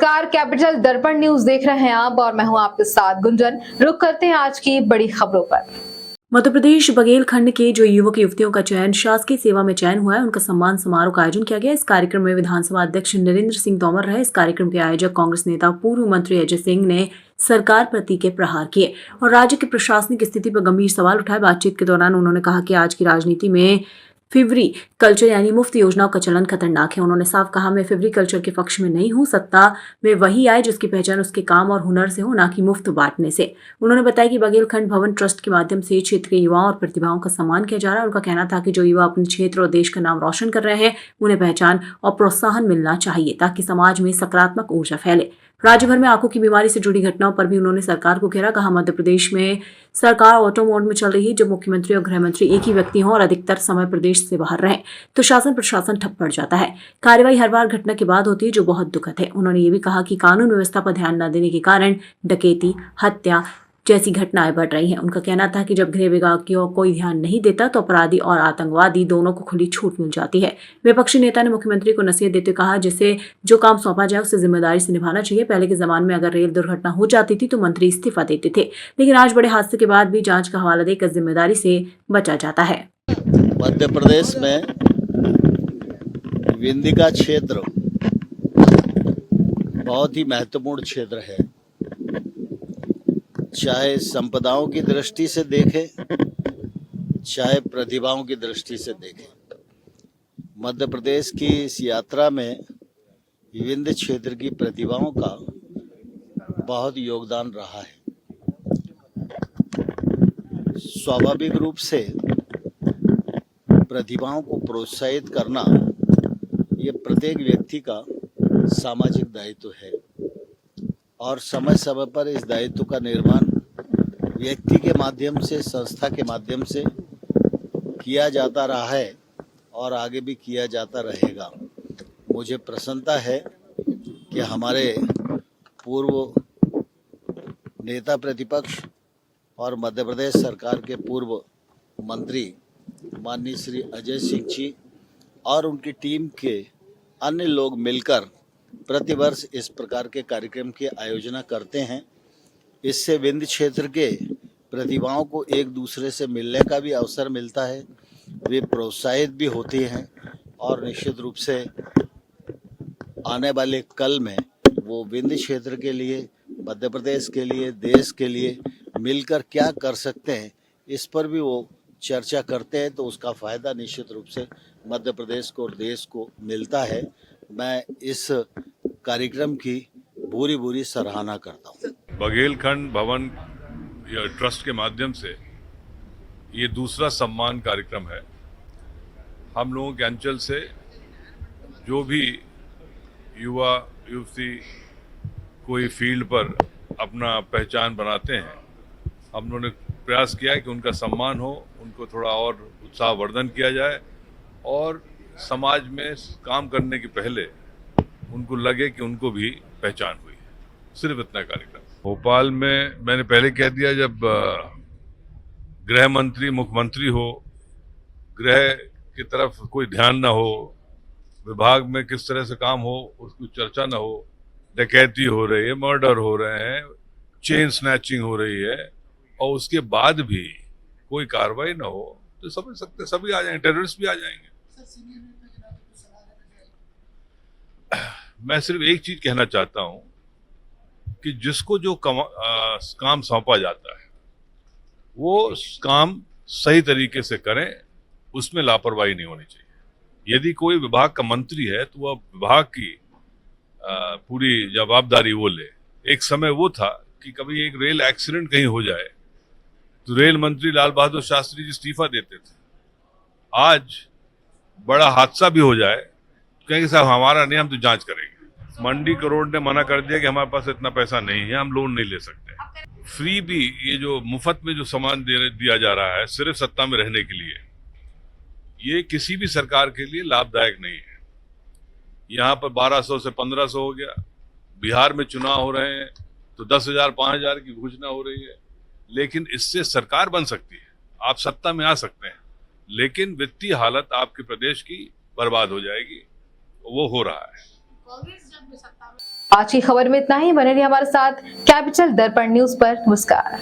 नमस्कार, कैपिटल दर्पण न्यूज देख रहे हैं आप और मैं हूं आपके साथ गुंजन। रुक करते हैं आज की बड़ी खबरों पर। मध्य प्रदेश बघेलखंड के जो युवक युवतियों का चयन शासकीय सेवा में चयन हुआ है, उनका सम्मान समारोह का आयोजन किया गया। इस कार्यक्रम में विधानसभा अध्यक्ष नरेंद्र सिंह तोमर रहे। इस कार्यक्रम के आयोजक कांग्रेस नेता पूर्व मंत्री अजय सिंह ने सरकार पर तीखे प्रहार किए और राज्य की प्रशासनिक स्थिति पर गंभीर सवाल उठाए। बातचीत के दौरान उन्होंने कहा कि आज की राजनीति में फिवरी कल्चर यानी मुफ्त योजनाओं का चलन खतरनाक है। उन्होंने साफ कहा, मैं फिवरी कल्चर के पक्ष में नहीं हूं। सत्ता में वही आए जिसकी पहचान उसके काम और हुनर से हो, ना कि मुफ्त बांटने से। उन्होंने बताया कि बघेलखंड भवन ट्रस्ट के माध्यम से क्षेत्र के युवाओं और प्रतिभाओं का सम्मान किया जा रहा है। उनका कहना था कि जो युवा अपने क्षेत्र और देश का नाम रोशन कर रहे हैं, उन्हें पहचान और प्रोत्साहन मिलना चाहिए ताकि समाज में सकारात्मक ऊर्जा फैले। राज्य भर में आंखों की बीमारी से जुड़ी घटनाओं पर भी उन्होंने सरकार को घेरा। कहा, मध्य प्रदेश में सरकार ऑटो मोड में चल रही है। जब मुख्यमंत्री और गृह मंत्री एक ही व्यक्ति हों और अधिकतर समय प्रदेश से बाहर रहें तो शासन प्रशासन ठप पड़ जाता है। कार्रवाई हर बार घटना के बाद होती है, जो बहुत दुखद है। उन्होंने ये भी कहा कि कानून व्यवस्था पर ध्यान न देने के कारण डकैती, हत्या जैसी घटनाएं बढ़ रही हैं। उनका कहना था कि जब गृह विभाग की ओर कोई ध्यान नहीं देता तो अपराधी और आतंकवादी दोनों को खुली छूट मिल जाती है। विपक्षी नेता ने मुख्यमंत्री को नसीहत देते कहा, जिसे जो काम सौंपा जाए उसे जिम्मेदारी से निभाना चाहिए। पहले के जमाने में अगर रेल दुर्घटना हो जाती थी तो मंत्री इस्तीफा देते थे, लेकिन आज बड़े हादसे के बाद भी जांच का हवाला देकर जिम्मेदारी से बचा जाता है। मध्य प्रदेश में विंध्य क्षेत्र बहुत ही महत्वपूर्ण क्षेत्र है। चाहे संपदाओं की दृष्टि से देखें, चाहे प्रतिभाओं की दृष्टि से देखें, मध्य प्रदेश की इस यात्रा में विंध्य क्षेत्र की प्रतिभाओं का बहुत योगदान रहा है। स्वाभाविक रूप से प्रतिभाओं को प्रोत्साहित करना ये प्रत्येक व्यक्ति का सामाजिक दायित्व है और समय समय पर इस दायित्व का निर्वहन व्यक्ति के माध्यम से, संस्था के माध्यम से किया जाता रहा है और आगे भी किया जाता रहेगा। मुझे प्रसन्नता है कि हमारे पूर्व नेता प्रतिपक्ष और मध्य प्रदेश सरकार के पूर्व मंत्री माननीय श्री अजय सिंह जी और उनकी टीम के अन्य लोग मिलकर प्रतिवर्ष इस प्रकार के कार्यक्रम की आयोजना करते हैं। इससे विंध्य क्षेत्र के प्रतिभाओं को एक दूसरे से मिलने का भी अवसर मिलता है, वे प्रोत्साहित भी होते हैं और निश्चित रूप से आने वाले कल में वो विंध्य क्षेत्र के लिए, मध्य प्रदेश के लिए, देश के लिए मिलकर क्या कर सकते हैं, इस पर भी वो चर्चा करते हैं। तो उसका फायदा निश्चित रूप से मध्य प्रदेश को और देश को मिलता है। मैं इस कार्यक्रम की पूरी सराहना करता हूँ। बघेलखंड भवन ट्रस्ट के माध्यम से ये दूसरा सम्मान कार्यक्रम है। हम लोगों के अंचल से जो भी युवा युवती कोई फील्ड पर अपना पहचान बनाते हैं, हम लोगों ने प्रयास किया है कि उनका सम्मान हो, उनको थोड़ा और उत्साहवर्धन किया जाए और समाज में काम करने के पहले उनको लगे कि उनको भी पहचान हुई है। सिर्फ इतना कार्यक्रम। भोपाल में मैंने पहले कह दिया, जब गृह मंत्री मुख्यमंत्री हो, गृह की तरफ कोई ध्यान ना हो, विभाग में किस तरह से काम हो उसकी चर्चा ना हो, डकैती हो रही है, मर्डर हो रहे हैं, चेन स्नैचिंग हो रही है और उसके बाद भी कोई कार्रवाई ना हो, तो समझ सकते सभी आ जाएंगे, टेररिस्ट भी आ जाएंगे। मैं सिर्फ एक चीज कहना चाहता हूं कि जिसको जो काम सौंपा जाता है वो काम सही तरीके से करें, उसमें लापरवाही नहीं होनी चाहिए। यदि कोई विभाग का मंत्री है तो वह विभाग की पूरी जवाबदारी वो ले। एक समय वो था कि कभी एक रेल एक्सीडेंट कहीं हो जाए तो रेल मंत्री लाल बहादुर शास्त्री जी इस्तीफा देते थे। आज बड़ा हादसा भी हो जाए तो कहेंगे साहब हमारा नहीं, हम तो जांच करेंगे। मंडी करोड़ ने मना कर दिया कि हमारे पास इतना पैसा नहीं है, हम लोन नहीं ले सकते। फ्री भी ये जो मुफ्त में जो सामान दिया जा रहा है सिर्फ सत्ता में रहने के लिए, ये किसी भी सरकार के लिए लाभदायक नहीं है। यहाँ पर 1200 से 1500 हो गया, बिहार में चुनाव हो रहे हैं तो 10,000 5,000 की घोषणा हो रही है। लेकिन इससे सरकार बन सकती है, आप सत्ता में आ सकते हैं, लेकिन वित्तीय हालत आपके प्रदेश की बर्बाद हो जाएगी। वो हो रहा है। आज की खबर में इतना ही। बने रहिए हमारे साथ कैपिटल दर्पण न्यूज पर। नमस्कार।